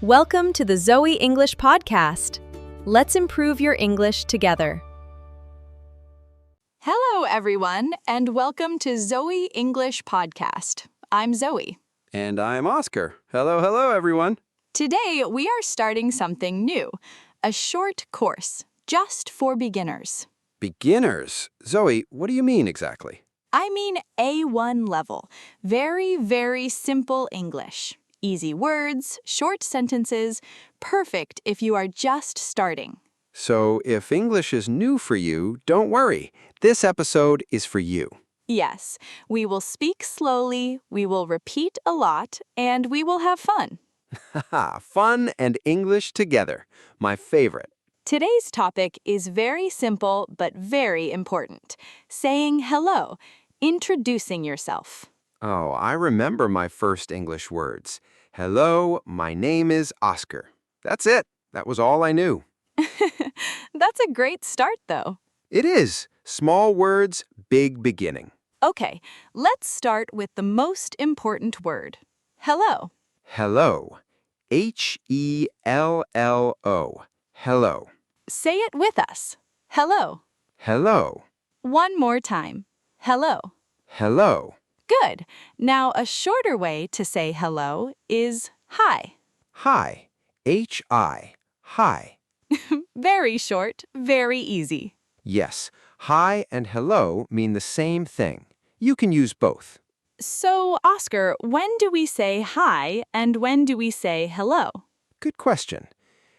Welcome to the Zoe English Podcast. Let's improve your English together. Hello, everyone, and welcome to Zoe English Podcast. I'm Zoe. And I'm Oscar. Hello, everyone. Today, we are starting something new, a short course, just for beginners. Beginners? Zoe, what do you mean exactly? I mean A1 level, very, very simple English. Easy words, short sentences, perfect if you are just starting. So if English is new for you, don't worry. This episode is for you. Yes, we will speak slowly, we will repeat a lot, and we will have fun. Haha, fun and English together. My favorite. Today's topic is very simple but very important. Saying hello, introducing yourself. Oh, I remember my first English words. Hello, my name is Oscar. That's it. That was all I knew. That's a great start, though. It is. Small words, big beginning. Okay, let's start with the most important word. Hello. Hello. H-E-L-L-O. Hello. Say it with us. Hello. Hello. One more time. Hello. Hello. Good. Now, a shorter way to say hello is hi. Hi. H-I. Hi. Very short, very easy. Yes, hi and hello mean the same thing. You can use both. So, Oscar, when do we say hi and when do we say hello? Good question.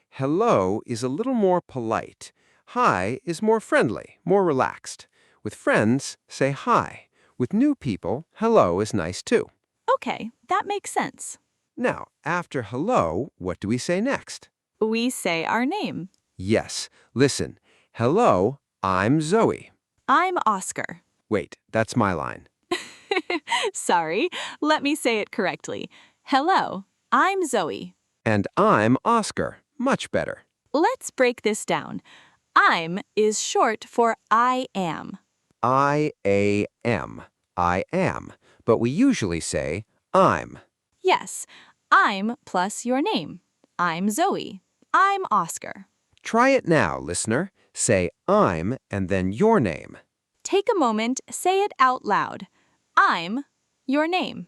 Hello is a little more polite. Hi is more friendly, more relaxed. With friends, say hi. With new people, hello is nice too. Okay, that makes sense. Now, after hello, what do we say next? We say our name. Yes, listen. Hello, I'm Zoe. I'm Oscar. Wait, that's my line. Sorry, let me say it correctly. Hello, I'm Zoe. And I'm Oscar. Much better. Let's break this down. I'm is short for I am. I-A-M. I am. But we usually say I'm. Yes, I'm plus your name. I'm Zoe. I'm Oscar. Try it now, listener. Say I'm and then your name. Take a moment, say it out loud. I'm your name.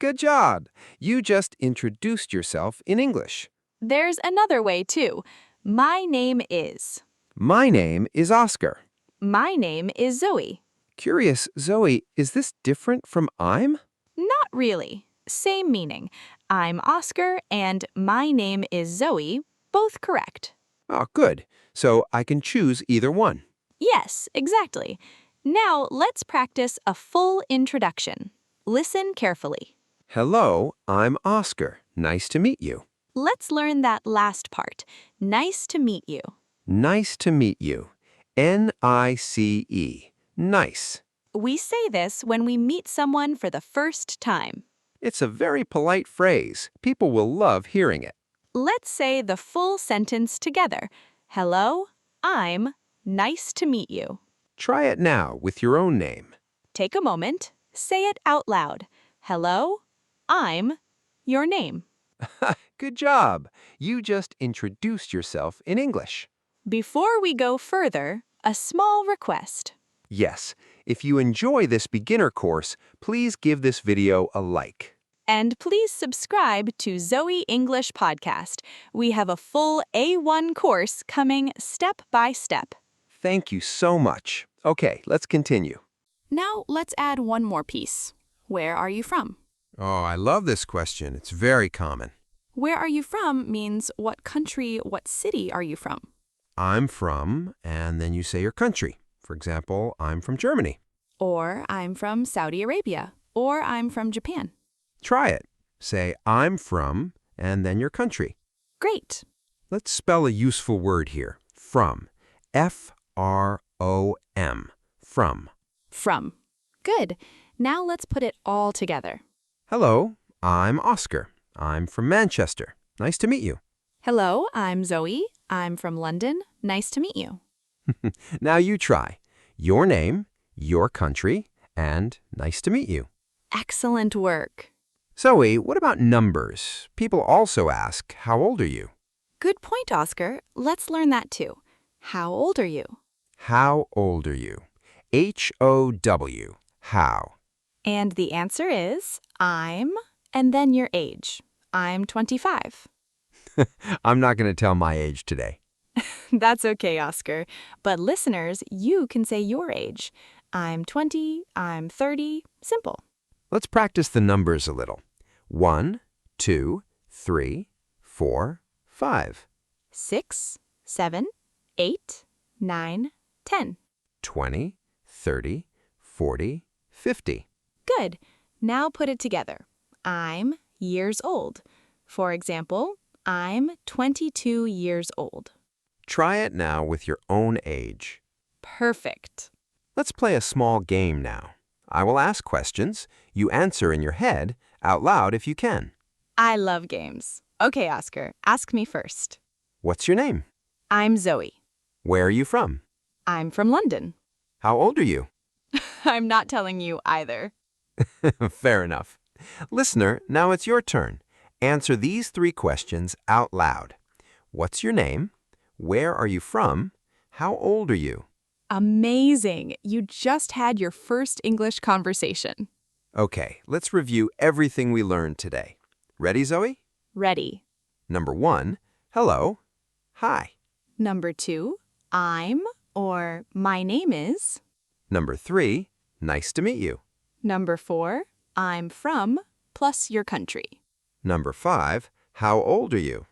Good job. You just introduced yourself in English. There's another way too. My name is. My name is Oscar. My name is Zoe. Curious, Zoe, is this different from I'm? Not really. Same meaning. I'm Oscar and my name is Zoe. Both correct. Oh, good. So I can choose either one. Yes, exactly. Now let's practice a full introduction. Listen carefully. Hello, I'm Oscar. Nice to meet you. Let's learn that last part. Nice to meet you. Nice to meet you. N-I-C-E. Nice. We say this when we meet someone for the first time. It's a very polite phrase. People will love hearing it. Let's say the full sentence together. Hello, I'm nice to meet you. Try it now with your own name. Take a moment, say it out loud. Hello, I'm your name. Good job. You just introduced yourself in English. Before we go further, a small request. Yes, if you enjoy this beginner course, please give this video a like. And please subscribe to Zoe English Podcast. We have a full A1 course coming step by step. Thank you so much. Okay, let's continue. Now let's add one more piece. Where are you from? Oh, I love this question. It's very common. Where are you from means what country, what city are you from? I'm from, and then you say your country. For example, I'm from Germany. Or I'm from Saudi Arabia. Or I'm from Japan. Try it. Say, I'm from, and then your country. Great. Let's spell a useful word here. From. F-R-O-M. From. From. Good. Now let's put it all together. Hello, I'm Oscar. I'm from Manchester. Nice to meet you. Hello, I'm Zoe. I'm from London. Nice to meet you. Now you try. Your name, your country, and nice to meet you. Excellent work. Zoe, what about numbers? People also ask, how old are you? Good point, Oscar. Let's learn that too. How old are you? How old are you? H-O-W. How. And the answer is I'm, and then your age. I'm 25. I'm not going to tell my age today. That's okay, Oscar. But listeners, you can say your age. I'm 20, I'm 30, simple. Let's practice the numbers a little. 1, 2, 3, 4, 5. 6, 7, 8, 9, 10. 20, 30, 40, 50. Good. Now put it together. I'm years old. For example, I'm 22 years old. Try it now with your own age. Perfect. Let's play a small game now. I will ask questions. You answer in your head, out loud if you can. I love games. Okay, Oscar, ask me first. What's your name? I'm Zoe. Where are you from? I'm from London. How old are you? I'm not telling you either. Fair enough. Listener, now it's your turn. Answer these 3 questions out loud. What's your name? Where are you from? How old are you? Amazing. You just had your first English conversation. Okay, let's review everything we learned today. Ready, Zoe? Ready. Number 1, hello, hi. Number 2, I'm or my name is. Number 3, nice to meet you. Number 4, I'm from plus your country. Number 5, how old are you?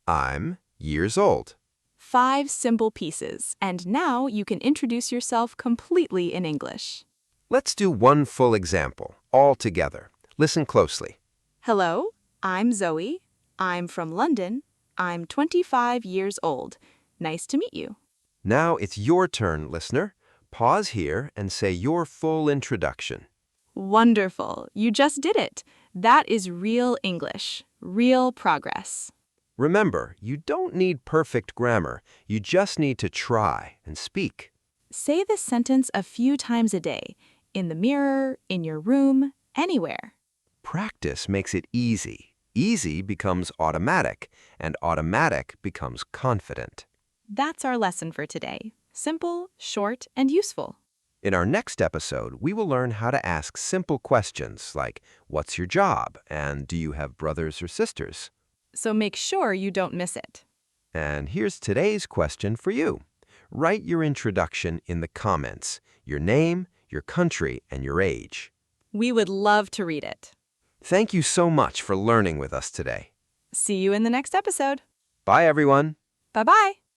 I'm years old. 5 simple pieces, and now you can introduce yourself completely in English. Let's do one full example, all together. Listen closely. Hello, I'm Zoe. I'm from London. I'm 25 years old. Nice to meet you. Now it's your turn, listener. Pause here and say your full introduction. Wonderful. You just did it. That is real English, real progress. Remember, you don't need perfect grammar. You just need to try and speak. Say this sentence a few times a day, in the mirror, in your room, anywhere. Practice makes it easy. Easy becomes automatic, and automatic becomes confident. That's our lesson for today. Simple, short, and useful. In our next episode, we will learn how to ask simple questions like, what's your job? And do you have brothers or sisters? So make sure you don't miss it. And here's today's question for you. Write your introduction in the comments, your name, your country, and your age. We would love to read it. Thank you so much for learning with us today. See you in the next episode. Bye, everyone. Bye-bye.